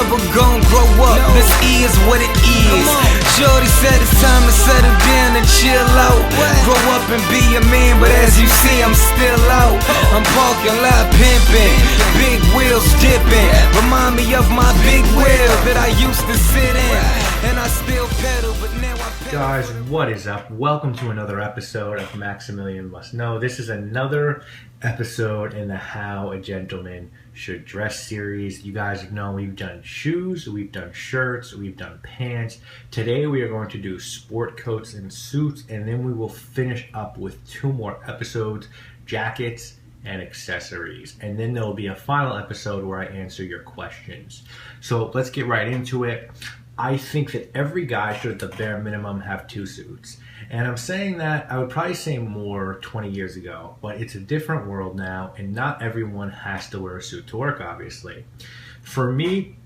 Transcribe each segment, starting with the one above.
never gon' grow up. This is what it is. Shorty said it's time to settle down and chill out. Grow up and be a man, but as you see, I'm still out. I'm parking lot pimping, big wheels dipping. Remind me of my big wheel that I used to sit in, and I still pedal, but now I pedal. Guys, what is up? Welcome to another episode of Maximilian Must Know. This is another episode in the How a Gentleman Should Dress series. You guys know we've done shoes, we've done shirts, we've done pants. Today we are going to do sport coats and suits, and then we will finish up with 2 more episodes, jackets and accessories. And then there will be a final episode where I answer your questions. So let's get right into it. I think that every guy should at the bare minimum have 2 suits. And I'm saying that, I would probably say more 20 years ago, but it's a different world now, and not everyone has to wear a suit to work, obviously. For me,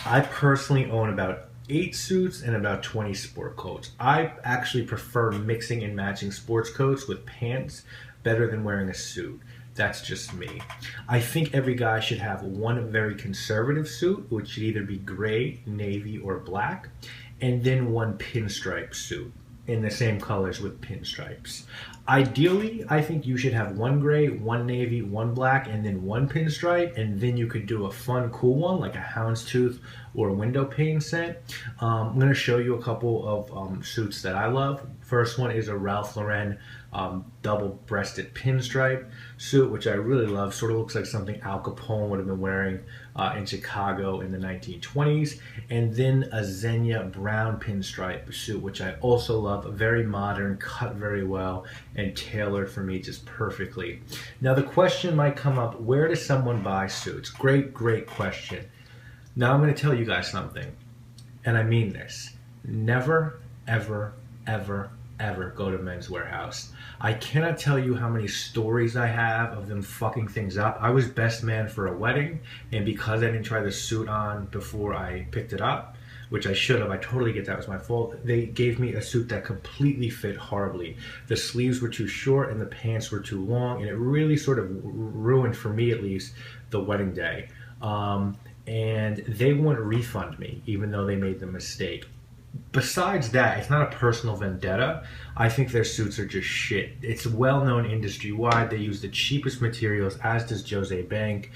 I personally own about 8 suits and about 20 sport coats. I actually prefer mixing and matching sports coats with pants better than wearing a suit. That's just me. I think every guy should have one very conservative suit, which should either be gray, navy, or black, and then one pinstripe suit in the same colors with pinstripes. Ideally, I think you should have one gray, one navy, one black, and then one pinstripe, and then you could do a fun, cool one like a Houndstooth or a Windowpane set. I'm going to show you a couple of suits that I love. First one is a Ralph Lauren double-breasted pinstripe suit, which I really love. Sort of looks like something Al Capone would have been wearing in Chicago in the 1920s. And then a Zegna brown pinstripe suit, which I also love. Very modern, cut very well, and tailored for me just perfectly. Now the question might come up, where does someone buy suits? Great question. Now I'm going to tell you guys something, and I mean this. Never, ever go to Men's Warehouse. I cannot tell you how many stories I have of them fucking things up. I was best man for a wedding, and because I didn't try the suit on before I picked it up, which I should have, I totally get that was my fault, they gave me a suit that completely fit horribly. The sleeves were too short and the pants were too long, and it really sort of ruined, for me at least, the wedding day. And they wouldn't refund me, even though they made the mistake. Besides that, it's not a personal vendetta. I think their suits are just shit. It's well known industry-wide. They use the cheapest materials, as does Jose Bank.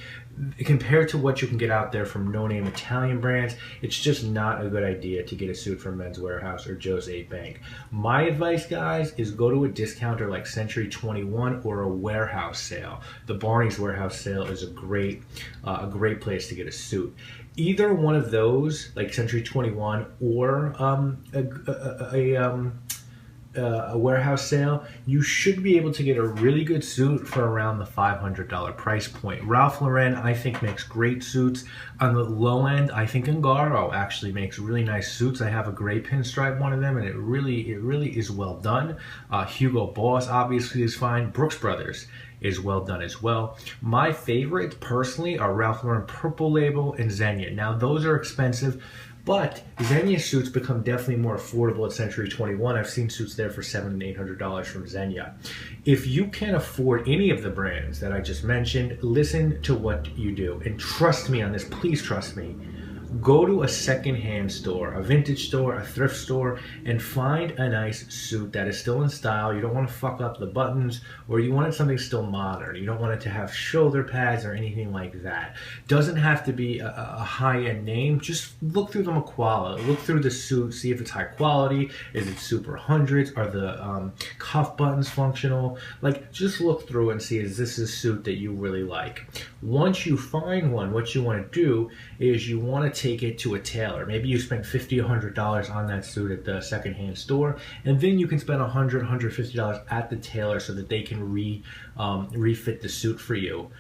Compared to what you can get out there from no-name Italian brands, it's just not a good idea to get a suit from Men's Warehouse or Jose Bank. My advice, guys, is go to a discounter like Century 21 or a warehouse sale. The Barney's warehouse sale is a great place to get a suit. Either one of those, like Century 21 or a warehouse sale, you should be able to get a really good suit for around the $500 price point. Ralph Lauren, I think, makes great suits. On the low end, I think Ungaro actually makes really nice suits. I have a gray pinstripe one of them, and it really is well done. Hugo Boss obviously is fine. Brooks Brothers is well done as well. My favorites personally are Ralph Lauren Purple Label and Zegna. Now those are expensive, but Zegna suits become definitely more affordable at Century 21. I've seen suits there for $700 and $800 from Zegna. If you can't afford any of the brands that I just mentioned, listen to what you do. And trust me on this, please trust me. Go to a secondhand store, a vintage store, a thrift store, and find a nice suit that is still in style. You don't want to fuck up the buttons, or you want something still modern. You don't want it to have shoulder pads or anything like that. Doesn't have to be a high-end name. Just look through the quality. Look through the suit, see if it's high quality. Is it super hundreds? Are the cuff buttons functional? Like, just look through and see, is this a suit that you really like? Once you find one, what you want to do is you want to take it to a tailor. Maybe you spent $50 or $100 on that suit at the secondhand store, and then you can spend $100, $150 at the tailor so that they can refit the suit for you.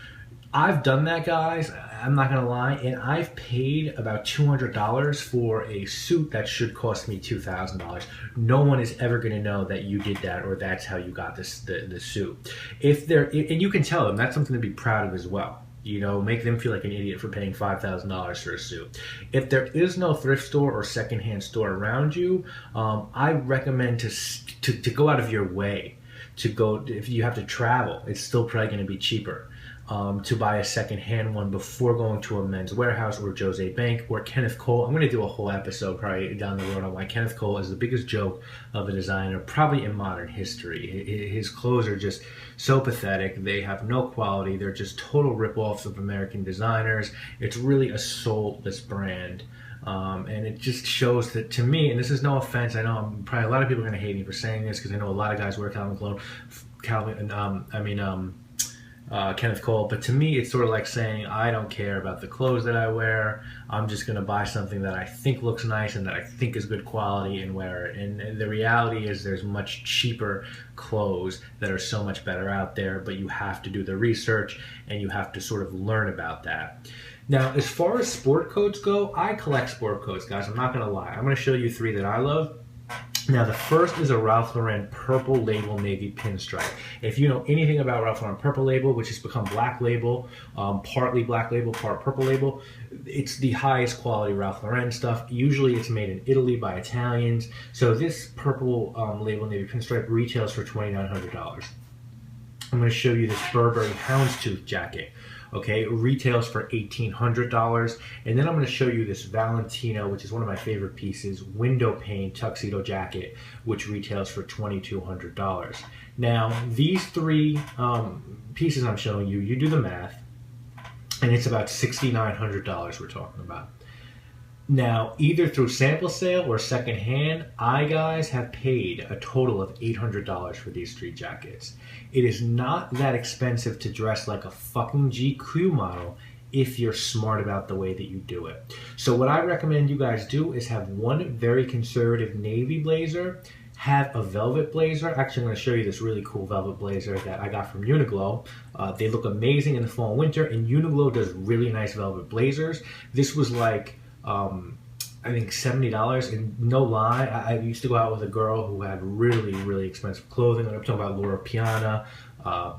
I've done that, guys. I'm not gonna lie, and I've paid about $200 for a suit that should cost me $2,000. No one is ever gonna know that you did that or that's how you got the suit. And you can tell them that's something to be proud of as well. You know, make them feel like an idiot for paying $5,000 for a suit. If there is no thrift store or secondhand store around you, I recommend to go out of your way to go. If you have to travel, it's still probably going to be cheaper. to buy a second-hand one before going to a Men's Warehouse or Jose Bank or Kenneth Cole. I'm going to do a whole episode probably down the road on why Kenneth Cole is the biggest joke of a designer probably in modern history. His clothes are just so pathetic. They have no quality. They're just total rip-offs of American designers. It's really a soulless brand. And it just shows that, to me, and this is no offense, I know probably a lot of people are going to hate me for saying this because I know a lot of guys wear Kenneth Cole, but to me it's sort of like saying I don't care about the clothes that I wear. I'm just going to buy something that I think looks nice and that I think is good quality and wear it. And the reality is there's much cheaper clothes that are so much better out there, but you have to do the research and you have to sort of learn about that. Now, as far as sport coats go, I collect sport coats, guys. I'm not going to lie. I'm going to show you 3 that I love. Now, the first is a Ralph Lauren Purple Label Navy Pinstripe. If you know anything about Ralph Lauren Purple Label, which has become Black Label, partly Black Label, part Purple Label, it's the highest quality Ralph Lauren stuff. Usually it's made in Italy by Italians. So this Purple Label Navy Pinstripe retails for $2,900. I'm going to show you this Burberry Houndstooth jacket. Okay, it retails for $1,800. And then I'm going to show you this Valentino, which is one of my favorite pieces, Windowpane Tuxedo jacket, which retails for $2,200. Now, these 3 pieces I'm showing you, you do the math, and it's about $6,900 we're talking about. Now, either through sample sale or secondhand, I, guys, have paid a total of $800 for these 3 jackets. It is not that expensive to dress like a fucking GQ model if you're smart about the way that you do it. So what I recommend you guys do is have one very conservative navy blazer, have a velvet blazer. Actually, I'm going to show you this really cool velvet blazer that I got from Uniqlo. They look amazing in the fall and winter, and Uniqlo does really nice velvet blazers. This was like I think $70, and no lie, I used to go out with a girl who had really expensive clothing. I'm talking about Laura Piana,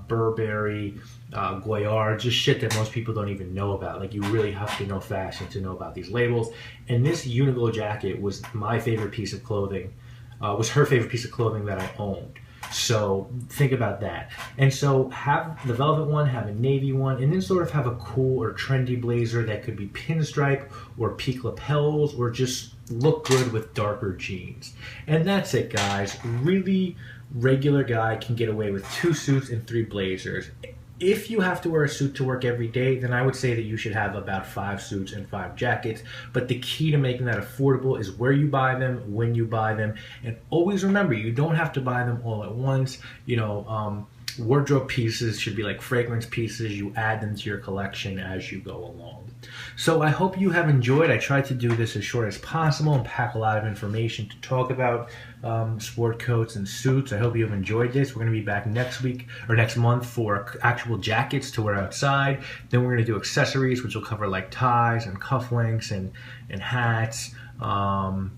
Burberry, Goyard, just shit that most people don't even know about. Like, you really have to know fashion to know about these labels. And this Uniqlo jacket was my favorite piece of clothing, was her favorite piece of clothing that I owned. So think about that. And so have the velvet one, have a navy one, and then sort of have a cool or trendy blazer that could be pinstripe or peak lapels or just look good with darker jeans. And that's it, guys. Really regular guy can get away with 2 suits and 3 blazers. If you have to wear a suit to work every day, then I would say that you should have about 5 suits and 5 jackets. But the key to making that affordable is where you buy them, when you buy them. And always remember, you don't have to buy them all at once. You know, wardrobe pieces should be like fragrance pieces. You add them to your collection as you go along. So I hope you have enjoyed. I tried to do this as short as possible and pack a lot of information to talk about sport coats and suits. I hope you have enjoyed this. We're going to be back next week or next month for actual jackets to wear outside. Then we're going to do accessories, which will cover like ties and cufflinks and hats and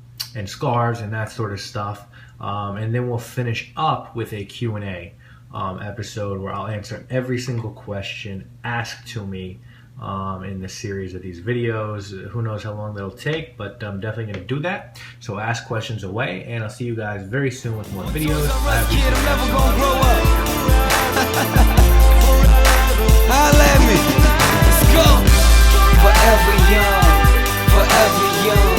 scarves and that sort of stuff. And then we'll finish up with a Q&A episode where I'll answer every single question asked to me in the series of these videos. Who knows how long that'll take, but I'm definitely going to do that. So ask questions away, and I'll see you guys very soon with more videos. Holla at me. Let's go. Forever young, forever young.